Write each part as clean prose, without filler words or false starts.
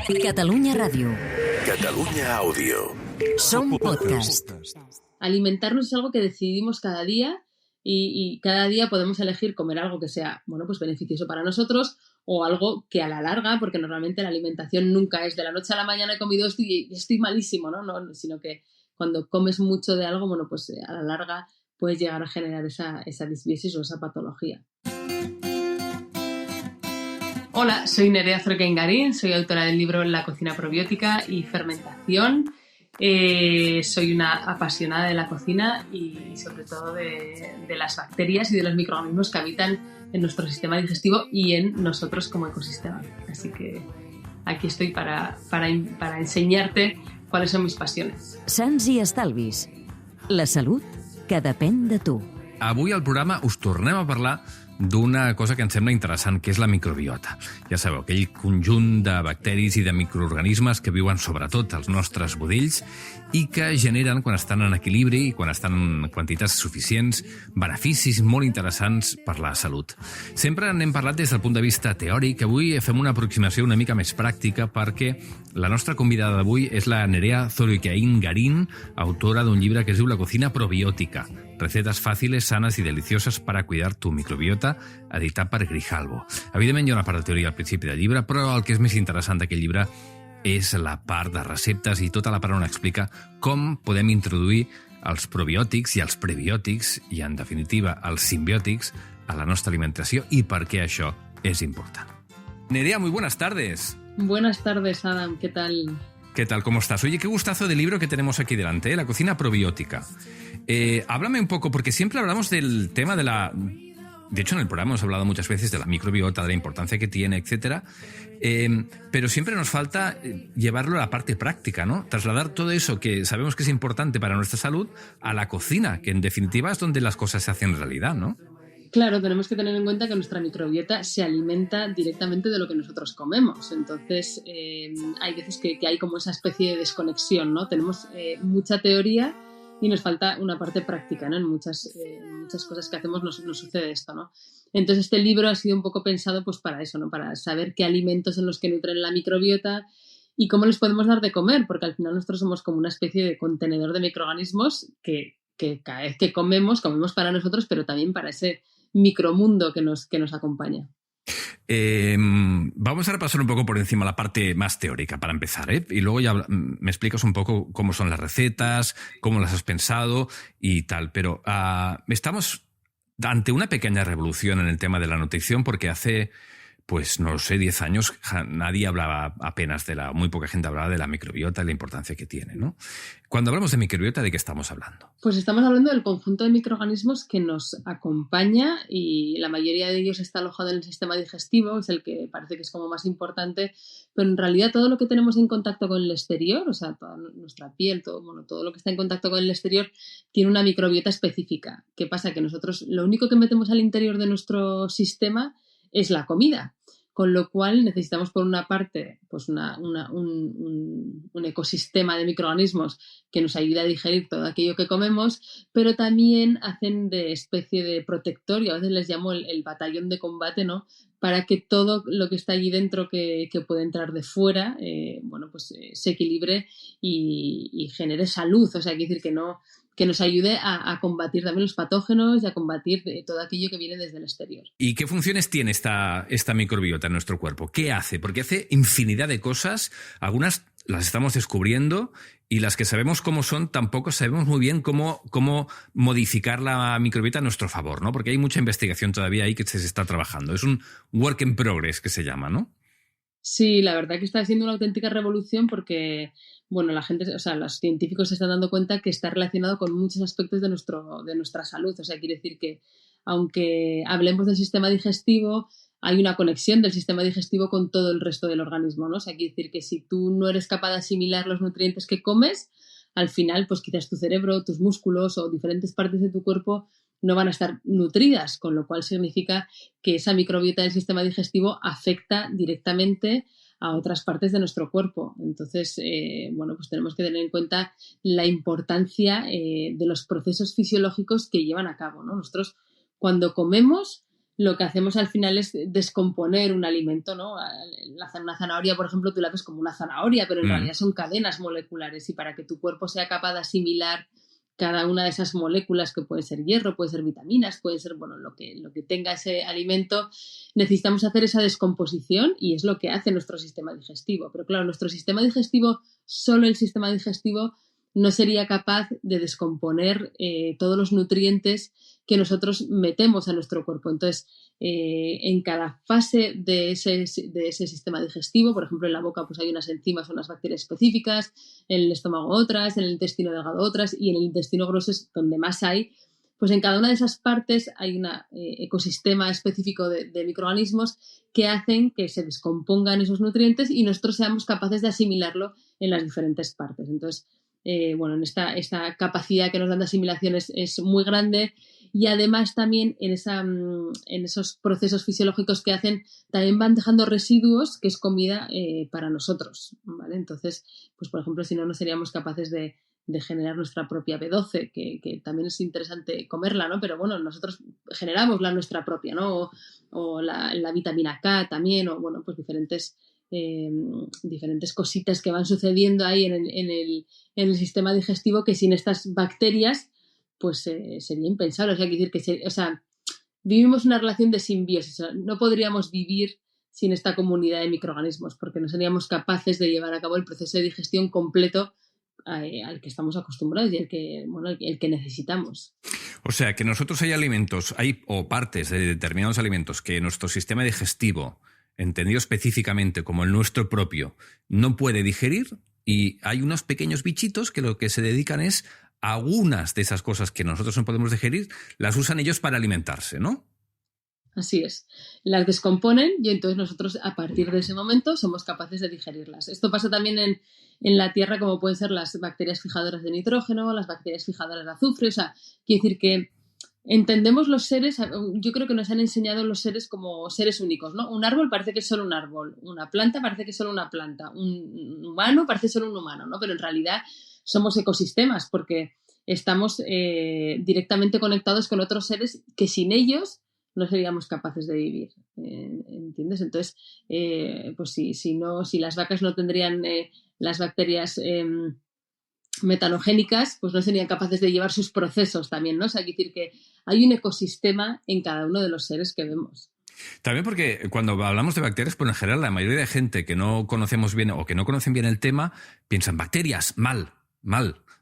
Catalunya Ràdio. Catalunya Audio. Som podcast. Alimentarnos es algo que decidimos cada día y cada día podemos elegir comer algo que sea, bueno, pues beneficioso para nosotros o algo que a la larga, porque normalmente la alimentación nunca es de la noche a la mañana he comido esto y estoy malísimo, ¿no? Sino que cuando comes mucho de algo, bueno, pues a la larga puedes llegar a generar esa disbiosis o esa patología. Hola, soy Nerea Zorquengarín, soy autora del libro La cocina probiótica y fermentación. Soy una apasionada de la cocina y sobre todo de las bacterias y de los microorganismos que habitan en nuestro sistema digestivo y en nosotros como ecosistema. Así que aquí estoy para enseñarte cuáles son mis pasiones. Sants i estalvis. La salut que depèn de tu. Avui al programa us tornem a parlar d'una cosa que ens sembla interessant, que és la microbiota. Ja sabeu, aquell conjunt de bacteris i de microorganismes que viuen sobretot als nostres budells i que generen, quan estan en equilibri i quan estan en quantitats suficients, beneficis molt interessants per la salut. Sempre n'hem parlat des del punt de vista teòric, avui fem una aproximació una mica més pràctica perquè la nostra convidada d'avui és la Nerea Zorquengarín, autora d'un llibre que es diu La cocina probiótica. Recetas fàciles, sanes i delicioses per a cuidar tu microbiota, editat per Grijalbo. Evidentment hi ha una part de teoria al principi del llibre, però el que és més interessant d'aquest llibre és la part de receptes i tota la part on explica com podem introduir els probiòtics i els prebiòtics i, en definitiva, els simbiòtics a la nostra alimentació i per què això és important. Nerea, muy buenas tardes. Buenas tardes, Adam. ¿Qué tal? ¿Qué tal? ¿Cómo estás? Oye, qué gustazo de libro que tenemos aquí delante, ¿eh? La cocina probiótica. Háblame un poco, porque siempre hablamos del tema de la... De hecho, en el programa hemos hablado muchas veces de la microbiota, de la importancia que tiene, etcétera. Pero siempre nos falta llevarlo a la parte práctica, ¿no? Trasladar todo eso que sabemos que es importante para nuestra salud a la cocina, que en definitiva es donde las cosas se hacen realidad, ¿no? Claro, tenemos que tener en cuenta que nuestra microbiota se alimenta directamente de lo que nosotros comemos. Entonces, hay veces que hay como esa especie de desconexión, ¿no? Tenemos mucha teoría y nos falta una parte práctica, ¿no? En muchas cosas que hacemos nos sucede esto, ¿no? Entonces, este libro ha sido un poco pensado pues para eso, ¿no? Para saber qué alimentos son los que nutren la microbiota y cómo les podemos dar de comer, porque al final nosotros somos como una especie de contenedor de microorganismos que cada vez que comemos para nosotros, pero también para ese micromundo que nos acompaña. Vamos a repasar un poco por encima la parte más teórica para empezar, ¿eh? Y luego ya me explicas un poco cómo son las recetas, cómo las has pensado y tal. Pero estamos ante una pequeña revolución en el tema de la nutrición porque hace, pues no sé, 10 años nadie hablaba apenas muy poca gente hablaba de la microbiota y la importancia que tiene, ¿no? Cuando hablamos de microbiota, ¿de qué estamos hablando? Pues estamos hablando del conjunto de microorganismos que nos acompaña y la mayoría de ellos está alojado en el sistema digestivo, es el que parece que es como más importante, pero en realidad todo lo que tenemos en contacto con el exterior, o sea, toda nuestra piel, todo lo que está en contacto con el exterior tiene una microbiota específica. ¿Qué pasa? Que nosotros lo único que metemos al interior de nuestro sistema es la comida, con lo cual necesitamos por una parte pues un ecosistema de microorganismos que nos ayuda a digerir todo aquello que comemos, pero también hacen de especie de protector y a veces les llamo el batallón de combate, ¿no? Para que todo lo que está allí dentro que puede entrar de fuera, se equilibre y genere salud, o sea, hay que decir que nos ayude a combatir también los patógenos y a combatir todo aquello que viene desde el exterior. ¿Y qué funciones tiene esta microbiota en nuestro cuerpo? ¿Qué hace? Porque hace infinidad de cosas, algunas las estamos descubriendo y las que sabemos cómo son tampoco sabemos muy bien cómo modificar la microbiota a nuestro favor, ¿no? Porque hay mucha investigación todavía ahí que se está trabajando. Es un work in progress que se llama, ¿no? Sí, la verdad que está siendo una auténtica revolución porque, bueno, la gente, o sea, los científicos se están dando cuenta que está relacionado con muchos aspectos de nuestra salud. O sea, quiere decir que aunque hablemos del sistema digestivo, hay una conexión del sistema digestivo con todo el resto del organismo, ¿no? O sea, quiere decir que si tú no eres capaz de asimilar los nutrientes que comes, al final, pues quizás tu cerebro, tus músculos o diferentes partes de tu cuerpo no van a estar nutridas, con lo cual significa que esa microbiota del sistema digestivo afecta directamente a otras partes de nuestro cuerpo. Entonces, pues tenemos que tener en cuenta la importancia de los procesos fisiológicos que llevan a cabo, ¿no? Nosotros, cuando comemos, lo que hacemos al final es descomponer un alimento, ¿no? Una zanahoria, por ejemplo, tú la ves como una zanahoria, pero en realidad son cadenas moleculares, y para que tu cuerpo sea capaz de asimilar cada una de esas moléculas, que puede ser hierro, puede ser vitaminas, puede ser, bueno, lo que tenga ese alimento, necesitamos hacer esa descomposición, y es lo que hace nuestro sistema digestivo. Pero claro, nuestro sistema digestivo, solo el sistema digestivo, no sería capaz de descomponer todos los nutrientes que nosotros metemos a nuestro cuerpo. Entonces, en cada fase de ese sistema digestivo, por ejemplo, en la boca pues hay unas enzimas o unas bacterias específicas, en el estómago otras, en el intestino delgado otras, y en el intestino grueso es donde más hay. Pues en cada una de esas partes hay un ecosistema específico de microorganismos que hacen que se descompongan esos nutrientes y nosotros seamos capaces de asimilarlo en las diferentes partes. Entonces, bueno, en esta capacidad que nos dan de asimilación es muy grande, y además también en esos procesos fisiológicos que hacen, también van dejando residuos que es comida para nosotros, ¿vale? Entonces, pues por ejemplo, si no, no seríamos capaces de generar nuestra propia B12, que también es interesante comerla, ¿no? Pero bueno, nosotros generamos la nuestra propia, ¿no? O la vitamina K también, o bueno, pues diferentes cositas que van sucediendo ahí en el sistema digestivo, que sin estas bacterias pues sería impensable. O sea, hay que decir que vivimos una relación de simbiosis. O sea, no podríamos vivir sin esta comunidad de microorganismos, porque no seríamos capaces de llevar a cabo el proceso de digestión completo al que estamos acostumbrados y el que necesitamos. O sea, que nosotros o partes de determinados alimentos que nuestro sistema digestivo, entendido específicamente como el nuestro propio, no puede digerir, y hay unos pequeños bichitos que lo que se dedican es a algunas de esas cosas que nosotros no podemos digerir, las usan ellos para alimentarse, ¿no? Así es. Las descomponen y entonces nosotros a partir de ese momento somos capaces de digerirlas. Esto pasa también en la tierra, como pueden ser las bacterias fijadoras de nitrógeno, las bacterias fijadoras de azufre. O sea, quiere decir que entendemos los seres, yo creo que nos han enseñado los seres como seres únicos, ¿no? Un árbol parece que es solo un árbol, una planta parece que es solo una planta, un humano parece solo un humano, ¿no? Pero en realidad somos ecosistemas, porque estamos directamente conectados con otros seres que sin ellos no seríamos capaces de vivir, ¿entiendes? Entonces, pues si las vacas no tendrían las bacterias metanogénicas, pues no serían capaces de llevar sus procesos también, ¿no? O sea, hay que decir que hay un ecosistema en cada uno de los seres que vemos. También porque cuando hablamos de bacterias, pues en general la mayoría de gente que no conocemos bien o que no conocen bien el tema, piensan bacterias, mal.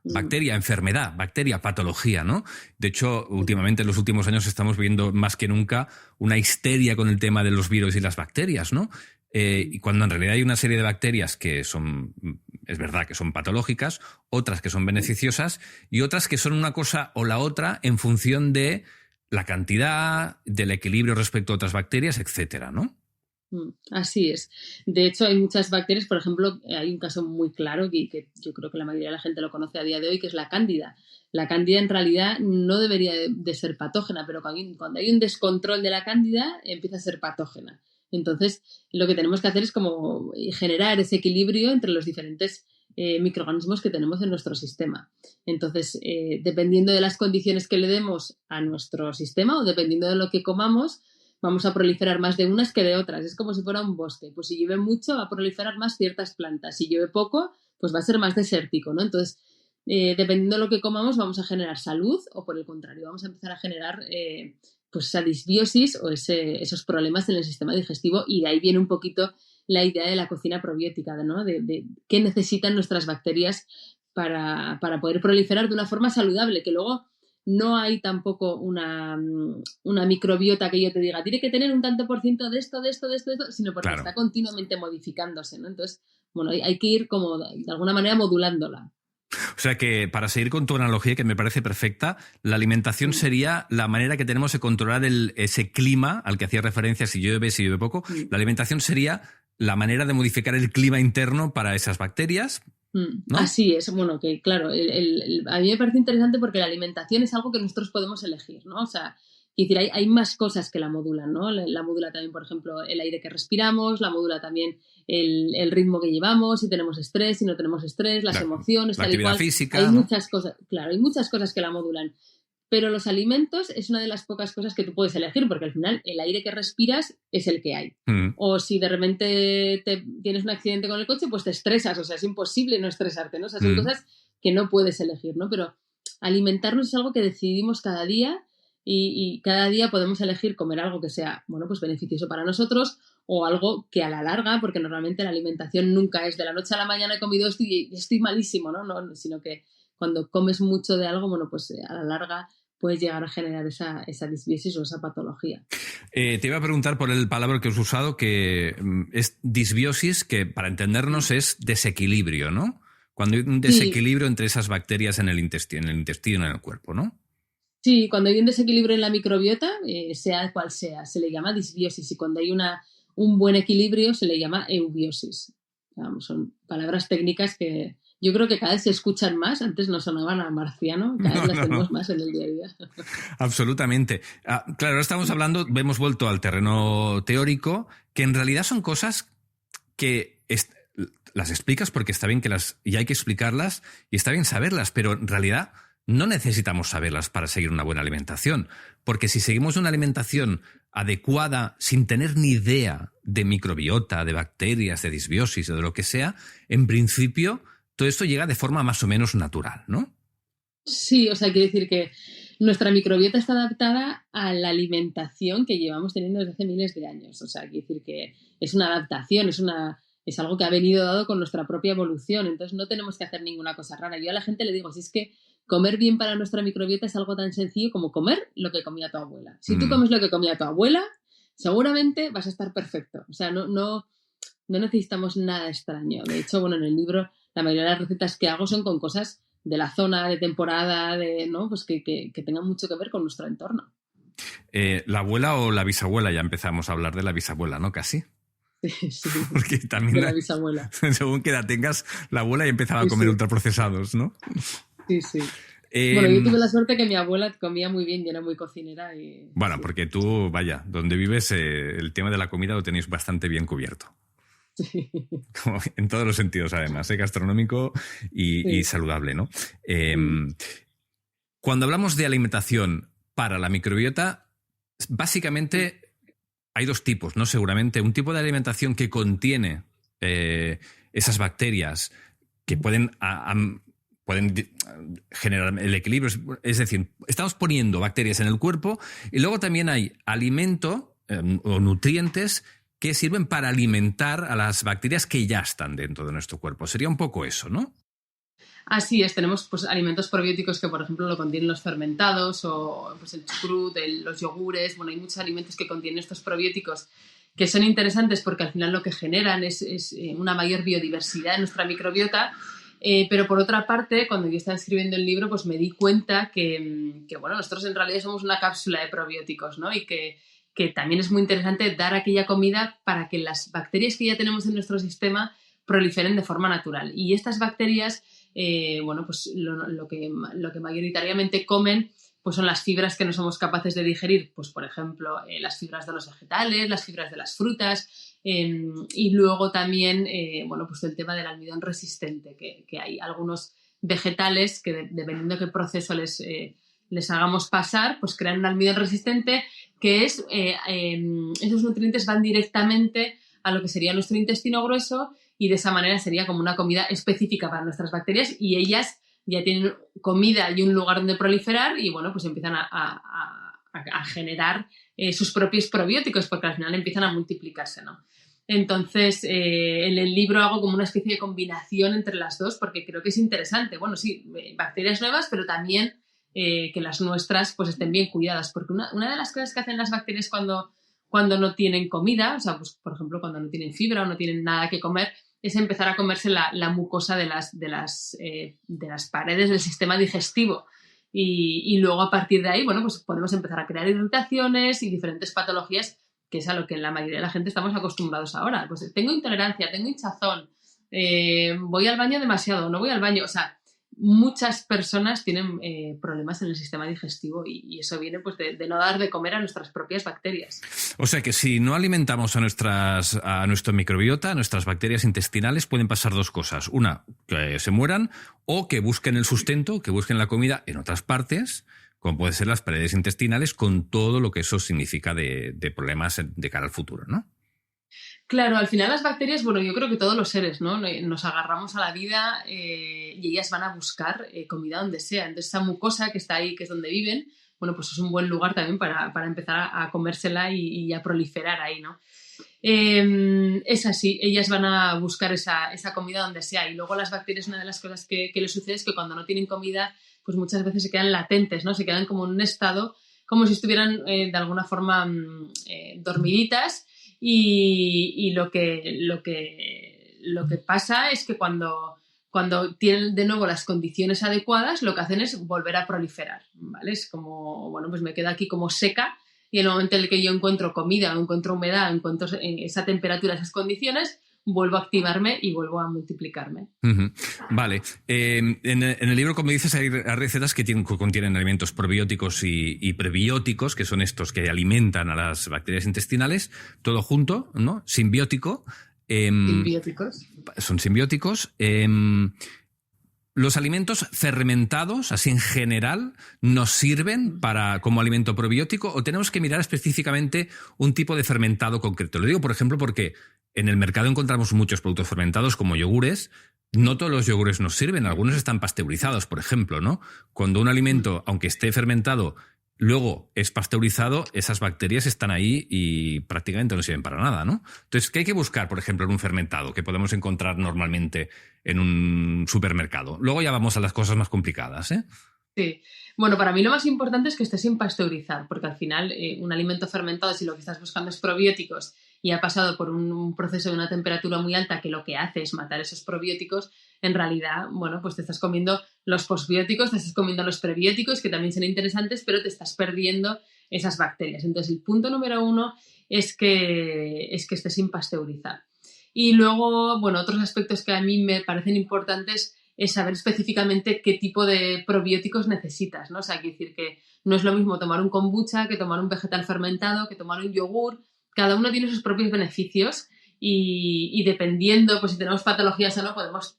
Bacteria, enfermedad, bacteria, patología, ¿no? De hecho, últimamente, en los últimos años, estamos viendo más que nunca una histeria con el tema de los virus y las bacterias, ¿no? Y cuando en realidad hay una serie de bacterias que es verdad que son patológicas, otras que son beneficiosas y otras que son una cosa o la otra en función de la cantidad, del equilibrio respecto a otras bacterias, etcétera, ¿no? Así es. De hecho, hay muchas bacterias, por ejemplo, hay un caso muy claro que yo creo que la mayoría de la gente lo conoce a día de hoy, que es la cándida. La cándida en realidad no debería de ser patógena, pero cuando hay un descontrol de la cándida empieza a ser patógena. Entonces, lo que tenemos que hacer es como generar ese equilibrio entre los diferentes microorganismos que tenemos en nuestro sistema. Entonces, dependiendo de las condiciones que le demos a nuestro sistema o dependiendo de lo que comamos, vamos a proliferar más de unas que de otras. Es como si fuera un bosque. Pues si llueve mucho, va a proliferar más ciertas plantas. Si llueve poco, pues va a ser más desértico, ¿no? Entonces, dependiendo de lo que comamos, vamos a generar salud o, por el contrario, vamos a empezar a generar pues esa disbiosis o esos problemas en el sistema digestivo, y de ahí viene un poquito la idea de la cocina probiótica, ¿no? De qué necesitan nuestras bacterias para poder proliferar de una forma saludable, que luego no hay tampoco una microbiota que yo te diga, tiene que tener un tanto por ciento de esto, sino porque está continuamente modificándose, ¿no? Entonces, bueno, hay que ir como de alguna manera modulándola. O sea que, para seguir con tu analogía, que me parece perfecta, la alimentación sería la manera que tenemos de controlar ese clima al que hacía referencia, si llueve poco. La alimentación sería la manera de modificar el clima interno para esas bacterias, ¿no? Así es. Bueno, que claro, a mí me parece interesante porque la alimentación es algo que nosotros podemos elegir, ¿no? O sea, es decir, hay más cosas que la modulan, ¿no? La modula también, por ejemplo, el aire que respiramos, la modula también el ritmo que llevamos, si tenemos estrés, si no tenemos estrés, las emociones, la tal y actividad cual. física, Hay ¿no? muchas cosas, claro, hay muchas cosas que la modulan. Pero los alimentos es una de las pocas cosas que tú puedes elegir, porque al final el aire que respiras es el que hay. O si de repente tienes un accidente con el coche, pues te estresas, o sea, es imposible no estresarte, ¿no? O sea, son cosas que no puedes elegir, ¿no? Pero alimentarnos es algo que decidimos cada día y cada día podemos elegir comer algo que sea, bueno, pues beneficioso para nosotros o algo que a la larga, porque normalmente la alimentación nunca es de la noche a la mañana he comido esto y estoy malísimo, ¿no? Sino que cuando comes mucho de algo, bueno, pues a la larga puedes llegar a generar esa disbiosis o esa patología. Te iba a preguntar por el palabra que has usado, que es disbiosis, que para entendernos es desequilibrio, ¿no? Cuando hay un desequilibrio entre esas bacterias en el intestino, en el cuerpo, ¿no? Sí, cuando hay un desequilibrio en la microbiota, sea cual sea, se le llama disbiosis, y cuando hay un buen equilibrio se le llama eubiosis. Vamos, son palabras técnicas que yo creo que cada vez se escuchan más. Antes no sonaban a marciano, cada vez las tenemos más en el día a día. Absolutamente. Claro, ahora estamos hablando, hemos vuelto al terreno teórico, que en realidad son cosas que las explicas porque está bien y hay que explicarlas y está bien saberlas, pero en realidad no necesitamos saberlas para seguir una buena alimentación, porque si seguimos una alimentación adecuada sin tener ni idea de microbiota, de bacterias, de disbiosis o de lo que sea, en principio todo esto llega de forma más o menos natural, ¿no? Sí, o sea, quiere decir que nuestra microbiota está adaptada a la alimentación que llevamos teniendo desde hace miles de años. O sea, quiere decir que es una adaptación, es algo que ha venido dado con nuestra propia evolución. Entonces no tenemos que hacer ninguna cosa rara. Yo a la gente le digo, si es que comer bien para nuestra microbiota es algo tan sencillo como comer lo que comía tu abuela. Si tú comes lo que comía tu abuela, seguramente vas a estar perfecto. O sea, no necesitamos nada extraño. De hecho, bueno, en el libro la mayoría de las recetas que hago son con cosas de la zona, de temporada, ¿no? Pues que tengan mucho que ver con nuestro entorno. ¿La abuela o la bisabuela? Ya empezamos a hablar de la bisabuela, ¿no? Casi. Sí, porque también de la bisabuela. Según que edad tengas, la abuela ya empezaba a comer ultraprocesados, ¿no? Sí. Bueno, yo tuve la suerte que mi abuela comía muy bien y era muy cocinera. Bueno, porque tú, vaya, donde vives, el tema de la comida lo tenéis bastante bien cubierto. Sí. Como en todos los sentidos, además, gastronómico y saludable, ¿no? Cuando hablamos de alimentación para la microbiota, básicamente hay dos tipos, ¿no? Seguramente un tipo de alimentación que contiene esas bacterias que pueden generar el equilibrio. Es decir, estamos poniendo bacterias en el cuerpo y luego también hay alimento o nutrientes que sirven para alimentar a las bacterias que ya están dentro de nuestro cuerpo. Sería un poco eso, ¿no? Así es, tenemos pues alimentos probióticos que, por ejemplo, lo contienen los fermentados o pues, el chucrut, los yogures. Bueno, hay muchos alimentos que contienen estos probióticos que son interesantes porque al final lo que generan es una mayor biodiversidad en nuestra microbiota. Pero por otra parte, cuando yo estaba escribiendo el libro, pues me di cuenta que bueno, nosotros en realidad somos una cápsula de probióticos, ¿no? Y que también es muy interesante dar aquella comida para que las bacterias que ya tenemos en nuestro sistema proliferen de forma natural. Y estas bacterias, bueno, pues lo que mayoritariamente comen pues son las fibras que no somos capaces de digerir, pues por ejemplo, las fibras de los vegetales, las fibras de las frutas, y luego también, bueno, pues el tema del almidón resistente, que hay algunos vegetales que dependiendo de qué proceso les hagamos pasar, pues crean un almidón resistente que esos nutrientes van directamente a lo que sería nuestro intestino grueso y de esa manera sería como una comida específica para nuestras bacterias y ellas ya tienen comida y un lugar donde proliferar y bueno, pues empiezan a generar sus propios probióticos porque al final empiezan a multiplicarse, ¿no? Entonces, en el libro hago como una especie de combinación entre las dos porque creo que es interesante. Bueno, sí, bacterias nuevas, pero también que las nuestras pues estén bien cuidadas porque una de las cosas que hacen las bacterias cuando no tienen comida, o sea, pues por ejemplo cuando no tienen fibra o no tienen nada que comer, es empezar a comerse la mucosa de las paredes del sistema digestivo y luego a partir de ahí, bueno, pues podemos empezar a crear irritaciones y diferentes patologías que es a lo que la mayoría de la gente estamos acostumbrados ahora. Pues tengo intolerancia, tengo hinchazón, voy al baño demasiado, no voy al baño, o sea, muchas personas tienen problemas en el sistema digestivo y eso viene pues de no dar de comer a nuestras propias bacterias. O sea que si no alimentamos a nuestra microbiota, a nuestras bacterias intestinales, pueden pasar dos cosas. Una, que se mueran o que busquen el sustento, que busquen la comida en otras partes, como pueden ser las paredes intestinales, con todo lo que eso significa de problemas de cara al futuro, ¿no? Claro, al final las bacterias, bueno, yo creo que todos los seres, ¿no? Nos agarramos a la vida y ellas van a buscar comida donde sea. Entonces esa mucosa que está ahí, que es donde viven, bueno, pues es un buen lugar también para empezar a comérsela y a proliferar ahí, ¿no? Es así, ellas van a buscar esa comida donde sea. Y luego las bacterias, una de las cosas que les sucede es que cuando no tienen comida, pues muchas veces se quedan latentes, ¿no? Se quedan como en un estado, como si estuvieran de alguna forma dormiditas. Y lo que pasa es que cuando tienen de nuevo las condiciones adecuadas, lo que hacen es volver a proliferar, ¿vale? Es como, bueno, pues me quedo aquí como seca y en el momento en el que yo encuentro comida, encuentro humedad, encuentro esa temperatura, esas condiciones, vuelvo a activarme y vuelvo a multiplicarme. Uh-huh. Vale. En el libro, como dices, hay recetas que contienen alimentos probióticos y prebióticos, que son estos que alimentan a las bacterias intestinales, todo junto, ¿no? Simbiótico. Simbióticos. Son simbióticos. ¿Los alimentos fermentados, así en general, nos sirven como alimento probiótico o tenemos que mirar específicamente un tipo de fermentado concreto? Lo digo, por ejemplo, porque en el mercado encontramos muchos productos fermentados como yogures. No todos los yogures nos sirven, algunos están pasteurizados, por ejemplo, ¿no? Cuando un alimento, aunque esté fermentado, luego es pasteurizado, esas bacterias están ahí y prácticamente no sirven para nada, ¿no? Entonces, ¿qué hay que buscar, por ejemplo, en un fermentado que podemos encontrar normalmente en un supermercado? Luego ya vamos a las cosas más complicadas, ¿eh? Sí. Bueno, para mí lo más importante es que esté sin pasteurizar, porque al final un alimento fermentado, si lo que estás buscando es probióticos y ha pasado por un proceso de una temperatura muy alta que lo que hace es matar esos probióticos, en realidad, bueno, pues te estás comiendo los posbióticos, te estás comiendo los prebióticos, que también son interesantes, pero te estás perdiendo esas bacterias. Entonces, el punto número 1 es que esté sin pasteurizar. Y luego, bueno, otros aspectos que a mí me parecen importantes es saber específicamente qué tipo de probióticos necesitas, ¿no? O sea, quiere decir que no es lo mismo tomar un kombucha que tomar un vegetal fermentado, que tomar un yogur. Cada uno tiene sus propios beneficios y dependiendo, pues si tenemos patologías o no, podemos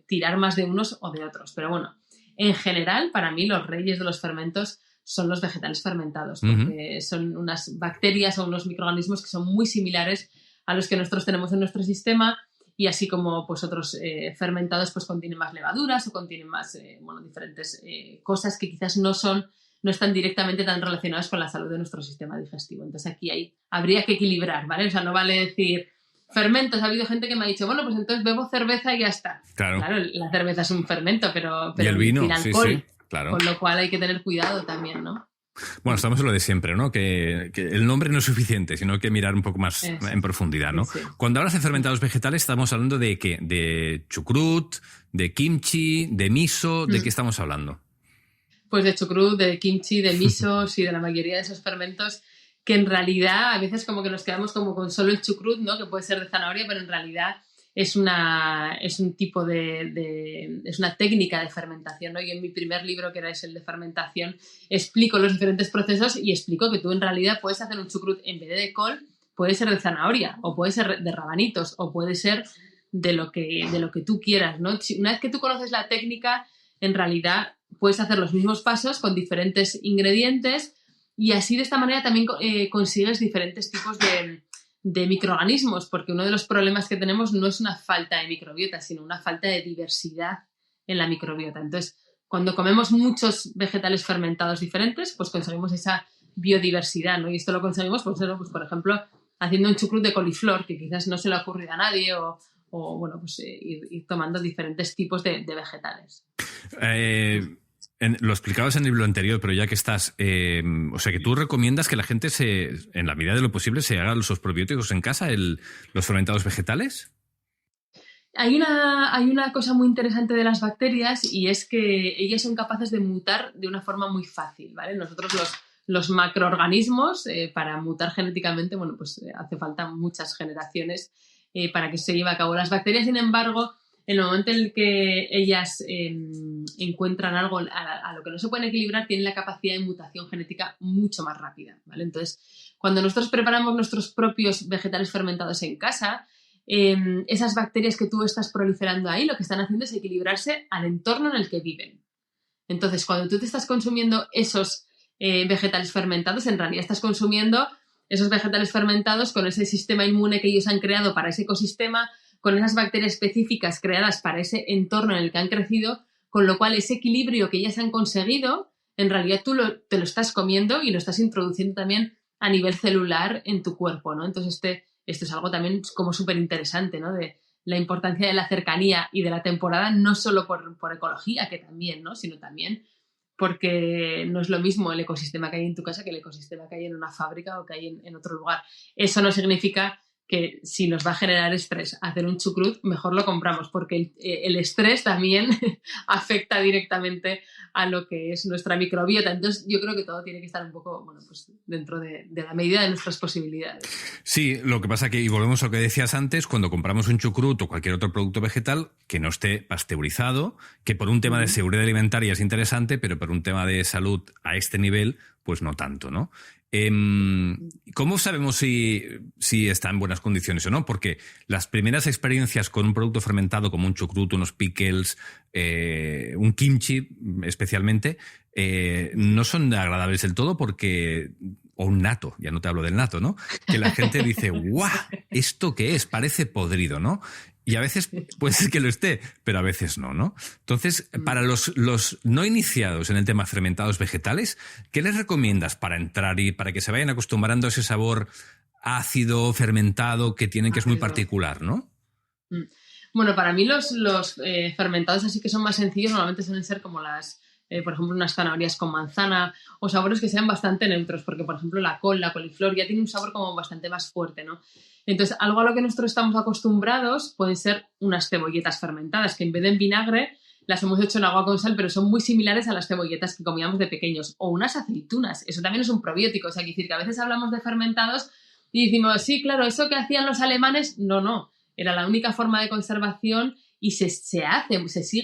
tirar más de unos o de otros. Pero bueno, en general, para mí los reyes de los fermentos son los vegetales fermentados, porque son unas bacterias o unos microorganismos que son muy similares a los que nosotros tenemos en nuestro sistema. Y así como pues otros fermentados pues contienen más levaduras o contienen más diferentes cosas que quizás no están directamente tan relacionadas con la salud de nuestro sistema digestivo. Entonces aquí habría que equilibrar, ¿vale? O sea, no vale decir fermentos. Ha habido gente que me ha dicho, bueno, pues entonces bebo cerveza y ya está. Claro, la cerveza es un fermento, pero y el vino, sin alcohol, sí, claro. Con lo cual hay que tener cuidado también, ¿no? Bueno, estamos en lo de siempre, ¿no? Que el nombre no es suficiente, sino que mirar un poco más en profundidad, ¿no? Sí. Cuando hablas de fermentados vegetales, estamos hablando de ¿qué? De chucrut, de kimchi, de miso, ¿de qué estamos hablando? Pues de chucrut, de kimchi, de miso, sí, de la mayoría de esos fermentos que en realidad a veces como que nos quedamos como con solo el chucrut, ¿no? Que puede ser de zanahoria, pero en realidad es un tipo es una técnica de fermentación, ¿no? Yo en mi primer libro, que era el de fermentación, explico los diferentes procesos y explico que tú en realidad puedes hacer un chucrut en vez de col, puede ser de zanahoria o puede ser de rabanitos o puede ser de lo que tú quieras, ¿no? Una vez que tú conoces la técnica, en realidad puedes hacer los mismos pasos con diferentes ingredientes y así de esta manera también consigues diferentes tipos de microorganismos, porque uno de los problemas que tenemos no es una falta de microbiota, sino una falta de diversidad en la microbiota. Entonces, cuando comemos muchos vegetales fermentados diferentes, pues conseguimos esa biodiversidad, ¿no? Y esto lo conseguimos, pues, por ejemplo, haciendo un chucrut de coliflor, que quizás no se le ha ocurrido a nadie, o bueno, pues ir tomando diferentes tipos de vegetales. Lo explicabas en el libro anterior, pero ya que estás... o sea, que tú recomiendas que la gente, en la medida de lo posible, se haga los probióticos en casa, los fermentados vegetales. Hay una cosa muy interesante de las bacterias y es que ellas son capaces de mutar de una forma muy fácil, ¿vale? Nosotros los macroorganismos, para mutar genéticamente, bueno, pues hace falta muchas generaciones para que se lleve a cabo. Las bacterias, sin embargo, en el momento en el que ellas encuentran algo a lo que no se pueden equilibrar, tienen la capacidad de mutación genética mucho más rápida, ¿vale? Entonces, cuando nosotros preparamos nuestros propios vegetales fermentados en casa, esas bacterias que tú estás proliferando ahí, lo que están haciendo es equilibrarse al entorno en el que viven. Entonces, cuando tú te estás consumiendo esos vegetales fermentados, en realidad estás consumiendo esos vegetales fermentados con ese sistema inmune que ellos han creado para ese ecosistema, con esas bacterias específicas creadas para ese entorno en el que han crecido, con lo cual ese equilibrio que ellas han conseguido, en realidad tú te lo estás comiendo y lo estás introduciendo también a nivel celular en tu cuerpo, ¿no? Entonces esto es algo también como súper interesante, ¿no? De la importancia de la cercanía y de la temporada, no solo por ecología, que también, ¿no? Sino también porque no es lo mismo el ecosistema que hay en tu casa que el ecosistema que hay en una fábrica o que hay en otro lugar. Eso no significa que si nos va a generar estrés hacer un chucrut, mejor lo compramos, porque el estrés también afecta directamente a lo que es nuestra microbiota. Entonces yo creo que todo tiene que estar un poco, bueno, pues dentro de la medida de nuestras posibilidades. Sí, lo que pasa que, y volvemos a lo que decías antes, cuando compramos un chucrut o cualquier otro producto vegetal que no esté pasteurizado, que por un tema de seguridad alimentaria es interesante, pero por un tema de salud a este nivel, pues no tanto, ¿no? ¿Cómo sabemos si está en buenas condiciones o no? Porque las primeras experiencias con un producto fermentado como un chucrut, unos pickles, un kimchi especialmente, no son agradables del todo porque... O un nato, ya no te hablo del nato, ¿no? Que la gente dice, ¡guau! ¿Esto qué es? Parece podrido, ¿no? Y a veces puede ser que lo esté, pero a veces no, ¿no? Entonces, para los no iniciados en el tema fermentados vegetales, ¿qué les recomiendas para entrar y para que se vayan acostumbrando a ese sabor ácido, fermentado, que tienen, que es muy particular, ¿no? Bueno, para mí los fermentados así que son más sencillos normalmente suelen ser como por ejemplo, unas zanahorias con manzana o sabores que sean bastante neutros, porque, por ejemplo, la col, la coliflor ya tiene un sabor como bastante más fuerte, ¿no? Entonces, algo a lo que nosotros estamos acostumbrados pueden ser unas cebolletas fermentadas, que en vez de en vinagre las hemos hecho en agua con sal, pero son muy similares a las cebolletas que comíamos de pequeños. O unas aceitunas, eso también es un probiótico. O sea, quiere decir que a veces hablamos de fermentados y decimos, sí, claro, eso que hacían los alemanes, no. Era la única forma de conservación y se sigue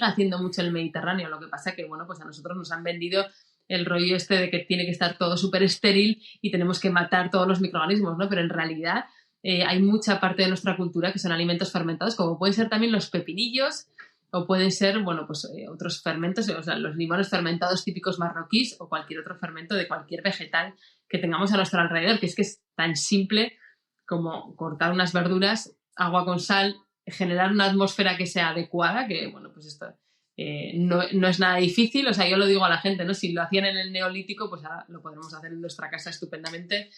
haciendo mucho en el Mediterráneo. Lo que pasa que, bueno, pues a nosotros nos han vendido el rollo este de que tiene que estar todo súper estéril y tenemos que matar todos los microorganismos, ¿no? Pero en realidad hay mucha parte de nuestra cultura que son alimentos fermentados, como pueden ser también los pepinillos o pueden ser, bueno, pues otros fermentos, o sea, los limones fermentados típicos marroquíes o cualquier otro fermento de cualquier vegetal que tengamos a nuestro alrededor, que es tan simple como cortar unas verduras, agua con sal, generar una atmósfera que sea adecuada, que, bueno, pues esto no es nada difícil. O sea, yo lo digo a la gente, ¿no? Si lo hacían en el Neolítico, pues ahora lo podremos hacer en nuestra casa estupendamente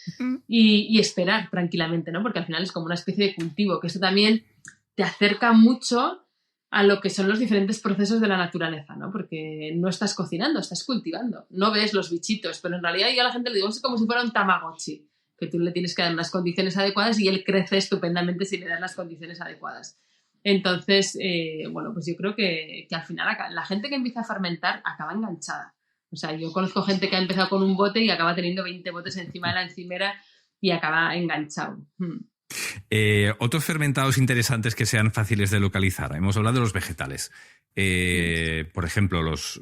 y esperar tranquilamente, ¿no? Porque al final es como una especie de cultivo, que eso también te acerca mucho a lo que son los diferentes procesos de la naturaleza, ¿no? Porque no estás cocinando, estás cultivando. No ves los bichitos, pero en realidad yo a la gente le digo, es como si fuera un Tamagotchi, que tú le tienes que dar unas condiciones adecuadas y él crece estupendamente si le das las condiciones adecuadas. Entonces, bueno, pues yo creo que al final la gente que empieza a fermentar acaba enganchada. O sea, yo conozco gente que ha empezado con un bote y acaba teniendo 20 botes encima de la encimera y acaba enganchado. Otros fermentados interesantes que sean fáciles de localizar. Hemos hablado de los vegetales. Por ejemplo, los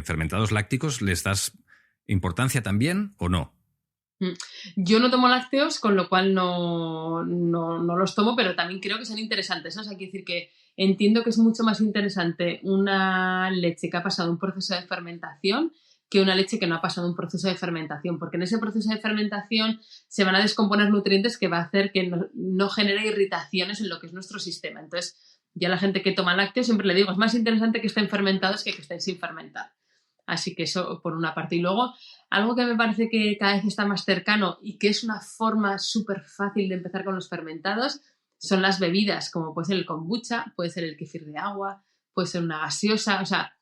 fermentados lácticos, ¿les das importancia también o no? Yo no tomo lácteos, con lo cual no los tomo, pero también creo que son interesantes, ¿no? O sea, quiero decir que entiendo que es mucho más interesante una leche que ha pasado un proceso de fermentación que una leche que no ha pasado un proceso de fermentación, porque en ese proceso de fermentación se van a descomponer nutrientes que va a hacer que no genere irritaciones en lo que es nuestro sistema. Entonces, yo a la gente que toma lácteos siempre le digo, es más interesante que estén fermentados que estén sin fermentar. Así que eso por una parte. Y luego, algo que me parece que cada vez está más cercano y que es una forma súper fácil de empezar con los fermentados son las bebidas, como puede ser el kombucha, puede ser el kefir de agua, puede ser una gaseosa, o sea,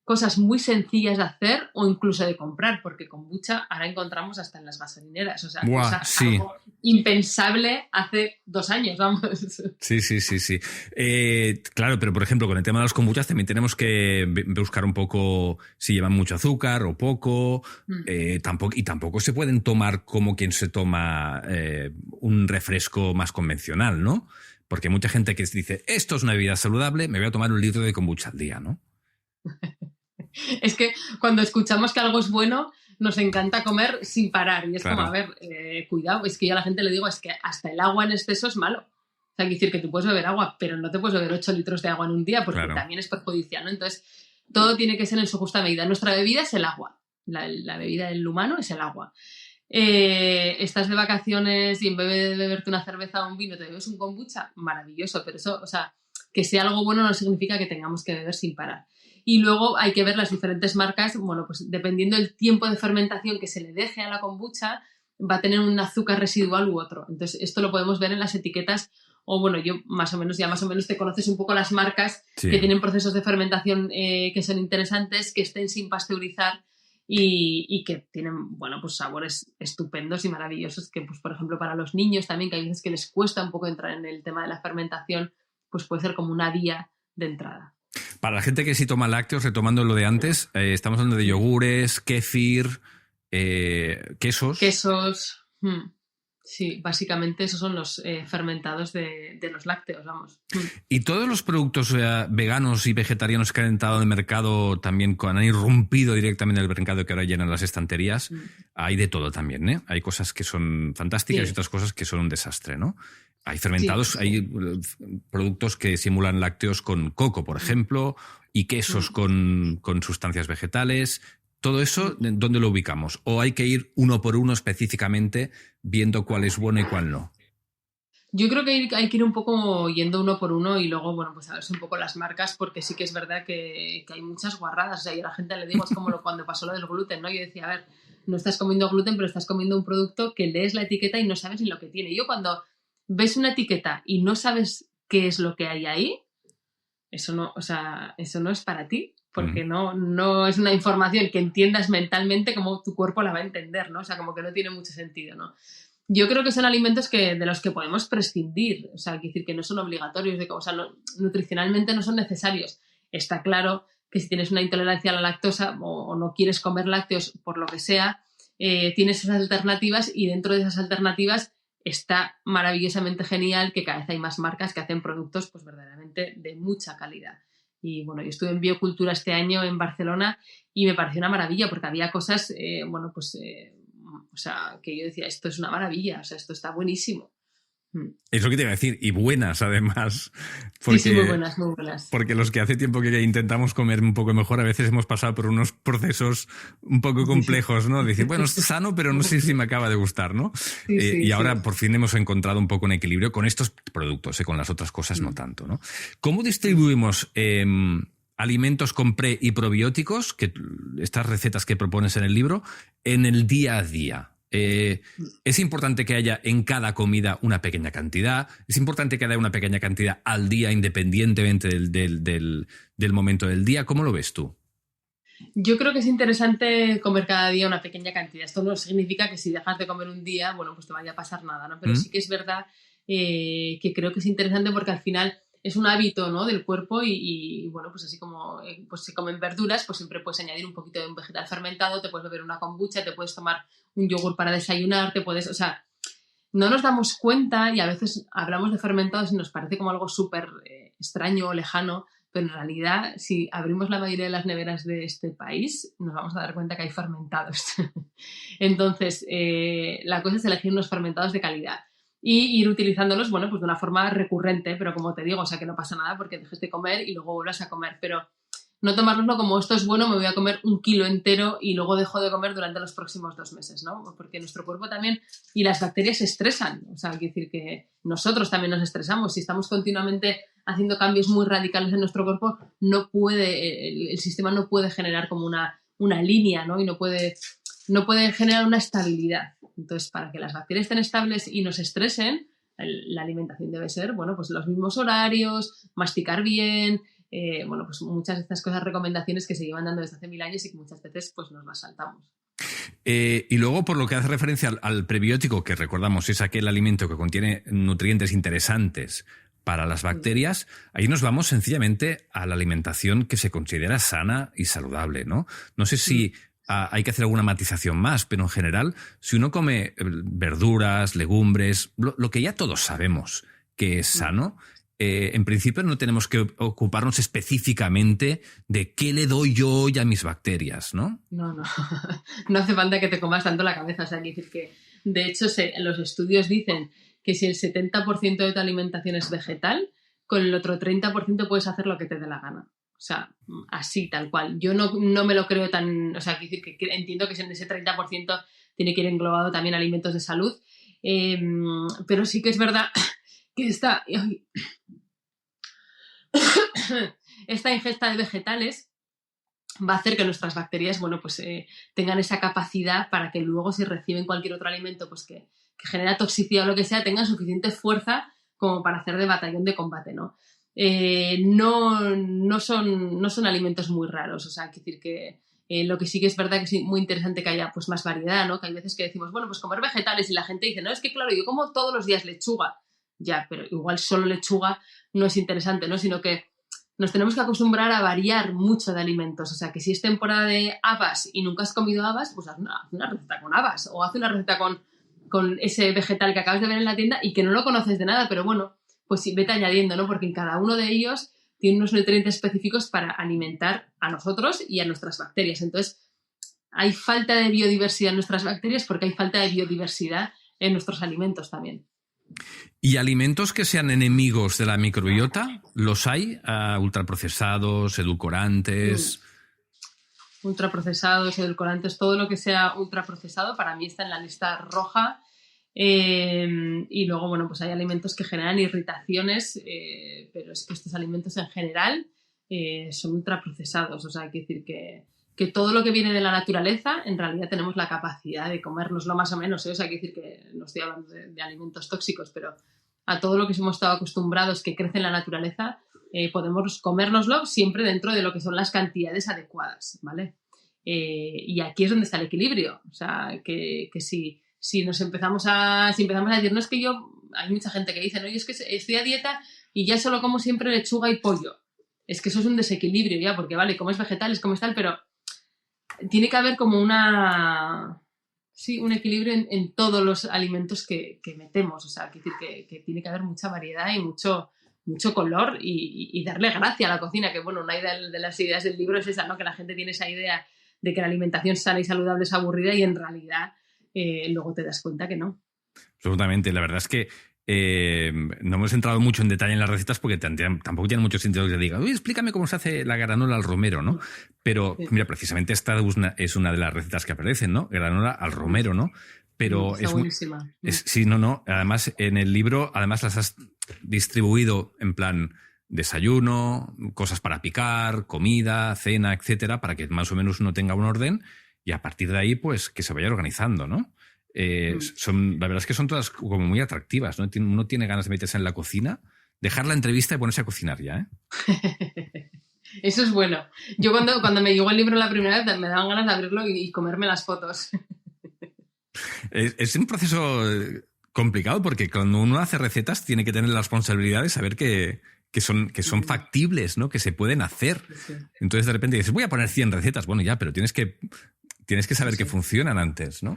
cosas muy sencillas de hacer o incluso de comprar, porque kombucha ahora encontramos hasta en las gasolineras, o sea, algo impensable hace 2 años, vamos. Sí. Claro, pero por ejemplo, con el tema de los kombuchas también tenemos que buscar un poco si llevan mucho azúcar o poco, tampoco se pueden tomar como quien se toma un refresco más convencional, ¿no? Porque hay mucha gente que dice, esto es una bebida saludable, me voy a tomar 1 litro de kombucha al día, ¿no? Es que cuando escuchamos que algo es bueno nos encanta comer sin parar y es claro. Como, a ver, cuidado, es que yo a la gente le digo, es que hasta el agua en exceso es malo. O sea, hay que decir que tú puedes beber agua, pero no te puedes beber 8 litros de agua en un día porque claro. También es perjudicial, ¿no? Entonces, todo tiene que ser en su justa medida. Nuestra bebida es el agua. la bebida del humano es el agua. Estás de vacaciones y en vez de beberte una cerveza o un vino te bebes un kombucha, maravilloso, pero eso, o sea, que sea algo bueno no significa que tengamos que beber sin parar. Y luego hay que ver las diferentes marcas, bueno, pues dependiendo del tiempo de fermentación que se le deje a la kombucha, va a tener un azúcar residual u otro. Entonces, esto lo podemos ver en las etiquetas, o bueno, yo más o menos te conoces un poco las marcas que tienen procesos de fermentación que son interesantes, que estén sin pasteurizar y que tienen, bueno, pues sabores estupendos y maravillosos, que pues por ejemplo para los niños también, que hay veces que les cuesta un poco entrar en el tema de la fermentación, pues puede ser como una vía de entrada. Para la gente que sí toma lácteos, retomando lo de antes, estamos hablando de yogures, kéfir, quesos. Quesos, sí, básicamente esos son los fermentados de los lácteos, vamos. Y todos los productos veganos y vegetarianos que han entrado en el mercado también, han irrumpido directamente en el mercado que ahora llenan las estanterías, hay de todo también, ¿eh? Hay cosas que son fantásticas y otras cosas que son un desastre, ¿no? Hay fermentados, hay productos que simulan lácteos con coco, por ejemplo, y quesos con sustancias vegetales. ¿Todo eso dónde lo ubicamos? ¿O hay que ir uno por uno específicamente viendo cuál es bueno y cuál no? Yo creo que hay que ir un poco yendo uno por uno y luego, bueno, pues a ver un poco las marcas, porque sí que es verdad que hay muchas guarradas. O sea, yo a la gente le digo, es como cuando pasó lo del gluten, ¿no? Yo decía, a ver, no estás comiendo gluten, pero estás comiendo un producto que lees la etiqueta y no sabes ni lo que tiene. Yo cuando ves una etiqueta y no sabes qué es lo que hay ahí, eso no es para ti. Porque no es una información que entiendas mentalmente como tu cuerpo la va a entender, ¿no? O sea, como que no tiene mucho sentido, ¿no? Yo creo que son alimentos de los que podemos prescindir, o sea, hay que decir que no son obligatorios, nutricionalmente no son necesarios. Está claro que si tienes una intolerancia a la lactosa o no quieres comer lácteos por lo que sea, tienes esas alternativas y dentro de esas alternativas está maravillosamente genial que cada vez hay más marcas que hacen productos pues verdaderamente de mucha calidad. Y bueno, yo estuve en Biocultura este año en Barcelona y me pareció una maravilla porque había cosas, o sea, que yo decía, esto es una maravilla, o sea, esto está buenísimo. Es lo que te iba a decir, y buenas además. Porque, sí, muy buenas, muy buenas. Porque los que hace tiempo que intentamos comer un poco mejor, a veces hemos pasado por unos procesos un poco complejos, ¿no? Decir, bueno, es sano, pero no sé si me acaba de gustar, ¿no? Y ahora por fin hemos encontrado un poco un equilibrio con estos productos, con las otras cosas no tanto, ¿no? ¿Cómo distribuimos alimentos con pre y probióticos, estas recetas que propones en el libro, en el día a día? Es importante que haya en cada comida una pequeña cantidad, es importante que haya una pequeña cantidad al día independientemente del momento del día. ¿Cómo lo ves tú? Yo creo que es interesante comer cada día una pequeña cantidad. Esto no significa que si dejas de comer un día, bueno, pues te vaya a pasar nada, ¿no? Pero sí que es verdad que creo que es interesante porque al final es un hábito, ¿no?, del cuerpo y bueno, pues así como pues si comen verduras, pues siempre puedes añadir un poquito de un vegetal fermentado, te puedes beber una kombucha, te puedes tomar un yogur para desayunar, o sea, no nos damos cuenta y a veces hablamos de fermentados y nos parece como algo súper extraño o lejano, pero en realidad si abrimos la mayoría de las neveras de este país nos vamos a dar cuenta que hay fermentados. Entonces, la cosa es elegir unos fermentados de calidad y ir utilizándolos, bueno, pues de una forma recurrente, pero como te digo, o sea, que no pasa nada porque dejes de comer y luego vuelvas a comer, pero no tomárnoslo como esto es bueno, me voy a comer 1 kilo entero y luego dejo de comer durante los próximos 2 meses, ¿no? Porque nuestro cuerpo también y las bacterias se estresan, o sea, hay que decir que nosotros también nos estresamos, si estamos continuamente haciendo cambios muy radicales en nuestro cuerpo, el sistema no puede generar como una línea, ¿no? Y no puede generar una estabilidad. Entonces, para que las bacterias estén estables y no se estresen, la alimentación debe ser, bueno, pues los mismos horarios, masticar bien, bueno, pues muchas de estas cosas, recomendaciones que se llevan dando desde hace 1000 años y que muchas veces pues nos las saltamos. Y luego, por lo que hace referencia al prebiótico, que recordamos es aquel alimento que contiene nutrientes interesantes para las bacterias, ahí nos vamos sencillamente a la alimentación que se considera sana y saludable, ¿no? No sé si hay que hacer alguna matización más, pero en general, si uno come verduras, legumbres, lo que ya todos sabemos que es sano, en principio no tenemos que ocuparnos específicamente de qué le doy yo hoy a mis bacterias, ¿no? No. No hace falta que te comas tanto la cabeza. O sea, hay que decir que, de hecho, los estudios dicen que si el 70% de tu alimentación es vegetal, con el otro 30% puedes hacer lo que te dé la gana. O sea, así, tal cual. Yo no me lo creo tan... O sea, quiero decir que entiendo que en ese 30% tiene que ir englobado también alimentos de salud, pero sí que es verdad que esta ingesta de vegetales va a hacer que nuestras bacterias, bueno, pues tengan esa capacidad para que luego, si reciben cualquier otro alimento pues que genera toxicidad o lo que sea, tengan suficiente fuerza como para hacer de batallón de combate, ¿no? No son alimentos muy raros, o sea, quiero decir que lo que sí que es verdad que es muy interesante que haya pues más variedad, ¿no? Que hay veces que decimos, bueno, pues comer vegetales y la gente dice, no, es que claro, yo como todos los días lechuga. Ya, pero igual solo lechuga no es interesante, ¿no? Sino que nos tenemos que acostumbrar a variar mucho de alimentos. O sea, que si es temporada de habas y nunca has comido habas, pues haz una receta con habas o haz una receta con ese vegetal que acabas de ver en la tienda y que no lo conoces de nada, pero bueno, pues sí, vete añadiendo, ¿no? Porque en cada uno de ellos tiene unos nutrientes específicos para alimentar a nosotros y a nuestras bacterias. Entonces, hay falta de biodiversidad en nuestras bacterias porque hay falta de biodiversidad en nuestros alimentos también. ¿Y alimentos que sean enemigos de la microbiota? ¿Los hay? Ultraprocesados, edulcorantes... Ultraprocesados, edulcorantes, todo lo que sea ultraprocesado para mí está en la lista roja. Y luego, bueno, pues hay alimentos que generan irritaciones, pero es que estos alimentos en general son ultraprocesados. O sea, hay que decir que todo lo que viene de la naturaleza, en realidad tenemos la capacidad de comérnoslo más o menos, ¿eh? O sea, hay que decir que no estoy hablando de alimentos tóxicos, pero a todo lo que hemos estado acostumbrados que crece en la naturaleza, podemos comérnoslo siempre dentro de lo que son las cantidades adecuadas, ¿vale? Y aquí es donde está el equilibrio. O sea, que si empezamos a decir, no, es que hay mucha gente que dice, no, yo es que estoy a dieta y ya solo como siempre lechuga y pollo. Es que eso es un desequilibrio ya, porque vale, comes vegetales, comes tal, pero tiene que haber como un equilibrio en todos los alimentos que metemos. O sea, quiero decir que tiene que haber mucha variedad y mucho color y darle gracia a la cocina, que bueno, una de las ideas del libro es esa, ¿no? Que la gente tiene esa idea de que la alimentación sana y saludable es aburrida y en realidad luego te das cuenta que no. Absolutamente. La verdad es que no hemos entrado mucho en detalle en las recetas porque tampoco tiene mucho sentido que te diga, uy, explícame cómo se hace la granola al romero, ¿no? Pero mira, precisamente esta es una de las recetas que aparecen, ¿no? Granola al romero, ¿no? Pero está buenísima. Sí, no. Además, en el libro, además las has distribuido en plan desayuno, cosas para picar, comida, cena, etcétera, para que más o menos uno tenga un orden y a partir de ahí, pues, que se vaya organizando, ¿no? La verdad es que son todas como muy atractivas, ¿no? Uno tiene ganas de meterse en la cocina, dejar la entrevista y ponerse a cocinar ya, ¿eh? Eso es bueno. Yo cuando me llegó el libro la primera vez me daban ganas de abrirlo y comerme las fotos. Es un proceso complicado porque cuando uno hace recetas tiene que tener la responsabilidad de saber que son factibles, ¿no? Que se pueden hacer. Sí. Entonces de repente dices, voy a poner 100 recetas. Bueno, ya, pero tienes que saber que funcionan antes, ¿no?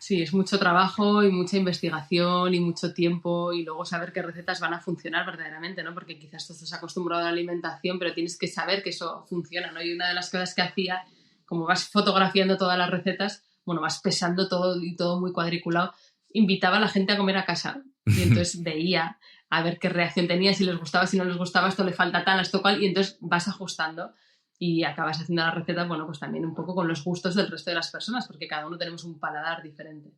Sí, es mucho trabajo y mucha investigación y mucho tiempo y luego saber qué recetas van a funcionar verdaderamente, ¿no? Porque quizás tú estás acostumbrado a la alimentación, pero tienes que saber que eso funciona, ¿no? Y una de las cosas que hacía, como vas fotografiando todas las recetas, bueno, vas pesando todo y todo muy cuadriculado, invitaba a la gente a comer a casa y entonces veía a ver qué reacción tenía, si les gustaba, si no les gustaba, esto le falta tal, esto cual, y entonces vas ajustando y acabas haciendo la receta, bueno, pues también un poco con los gustos del resto de las personas, porque cada uno tenemos un paladar diferente.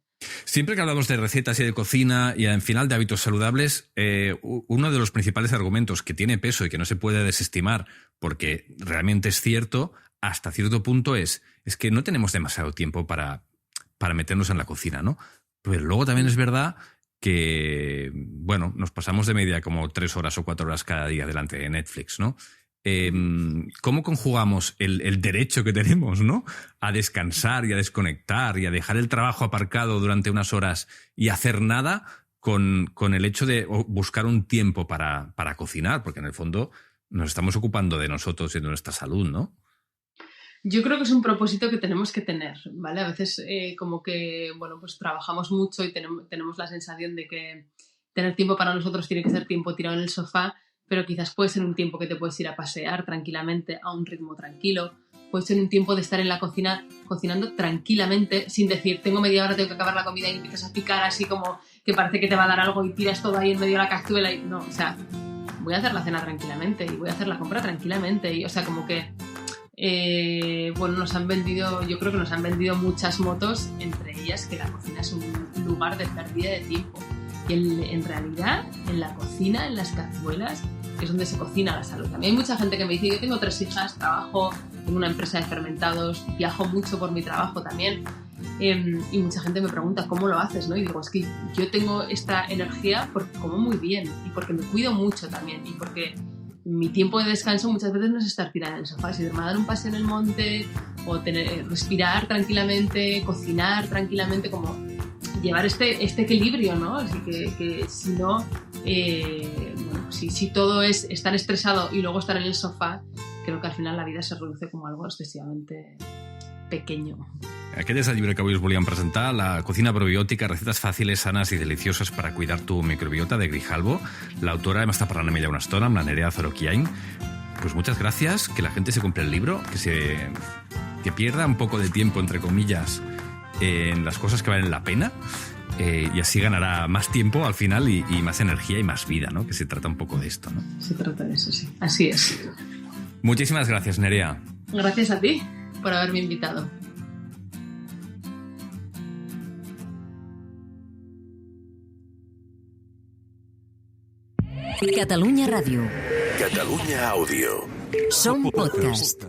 Siempre que hablamos de recetas y de cocina y al final de hábitos saludables, uno de los principales argumentos que tiene peso y que no se puede desestimar, porque realmente es cierto, hasta cierto punto es que no tenemos demasiado tiempo para meternos en la cocina, ¿no? Pero luego también es verdad que, bueno, nos pasamos de media como 3 horas o 4 horas cada día delante de Netflix, ¿no? ¿Cómo conjugamos el derecho que tenemos, ¿no? A descansar y a desconectar y a dejar el trabajo aparcado durante unas horas y hacer nada con el hecho de buscar un tiempo para cocinar? Porque en el fondo nos estamos ocupando de nosotros y de nuestra salud, ¿no? Yo creo que es un propósito que tenemos que tener, ¿vale? A veces como que, bueno, pues trabajamos mucho y tenemos la sensación de que tener tiempo para nosotros tiene que ser tiempo tirado en el sofá, pero quizás puede ser un tiempo que te puedes ir a pasear tranquilamente a un ritmo tranquilo, puede ser un tiempo de estar en la cocina cocinando tranquilamente sin decir tengo media hora, tengo que acabar la comida y empiezas a picar así como que parece que te va a dar algo y tiras todo ahí en medio de la cazuela y no, o sea, voy a hacer la cena tranquilamente y voy a hacer la compra tranquilamente. Y, o sea, como que, bueno, yo creo que nos han vendido muchas motos, entre ellas que la cocina es un lugar de pérdida de tiempo. Y en realidad, en la cocina, en las cazuelas, es donde se cocina la salud. A mí hay mucha gente que me dice, yo tengo 3 hijas, trabajo en una empresa de fermentados, viajo mucho por mi trabajo también, y mucha gente me pregunta cómo lo haces, ¿no? Y digo, es que yo tengo esta energía porque como muy bien y porque me cuido mucho también y porque mi tiempo de descanso muchas veces no es estar tirada en el sofá, es irme a dar un paseo en el monte o respirar tranquilamente, cocinar tranquilamente, como llevar este equilibrio, ¿no? Así que si no, bueno, si todo es estar estresado y luego estar en el sofá, creo que al final la vida se reduce como algo excesivamente pequeño. Aquest és el llibre que avui us volíem presentar, La cocina probiòtica, recetes fàciles, sanes i delicioses para cuidar tu microbiota, de Grijalbo. L'autora, hem estat parlant amb ella una estona, amb la Nerea Zorokiain. Pues muchas gracias, que la gente se compre el libro, que pierda un poco de tiempo, entre comillas, en las cosas que valen la pena, y así ganará más tiempo al final y más energía y más vida, ¿no? Que se trata un poco de esto, ¿no? Se trata de eso, sí. Así es. Muchísimas gracias, Nerea. Gracias a ti por haberme invitado. Catalunya Ràdio. Catalunya Àudio. Som podcast.